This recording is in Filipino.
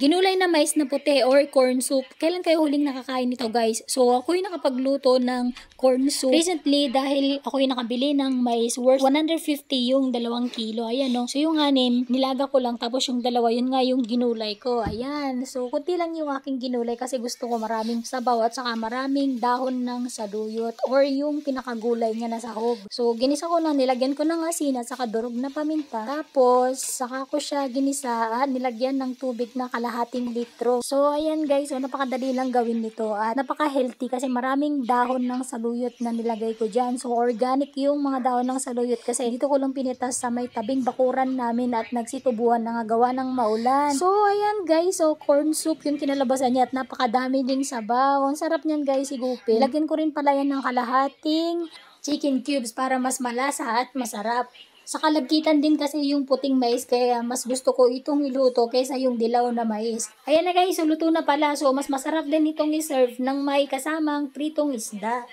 Ginulay na mais na puti or corn soup. Kailan kayo huling nakakain nito guys? So ako yung nakapagluto ng corn soup recently dahil ako yung nakabili ng mais worth 150 yung 2 kilo. Ayan no. So yung 6 nilaga ko lang tapos yung 2 yun nga yung ginulay ko. Ayan. So kunti lang yung aking ginulay kasi gusto ko maraming sabaw at saka maraming dahon ng saluyot or yung pinakagulay niya na sahog. So ginisa ko lang, nilagyan ko ng asin at saka durog na paminta. Tapos saka ko siya ginisa at nilagyan ng tubig na kalahating litro. So ayan guys, so napakadali lang gawin nito at napaka-healthy kasi maraming dahon ng saluyot na nilagay ko dyan. So organic yung mga dahon ng saluyot kasi dito ko lang pinitas sa may tabing bakuran namin at nagsitubuan na nga gawa ng maulan. So ayan guys, so corn soup yung kinalabasan niya at napakadami ding sabaw. Ang sarap niyan guys, igupin. Lagyan ko rin pala yan ng kalahating chicken cubes para mas malasa at masarap. Sa kalagkitan din kasi yung puting mais kaya mas gusto ko itong iluto kaysa yung dilaw na mais. Ayan na guys, so luto na pala. So mas masarap din itong iserve ng may kasamang pritong isda.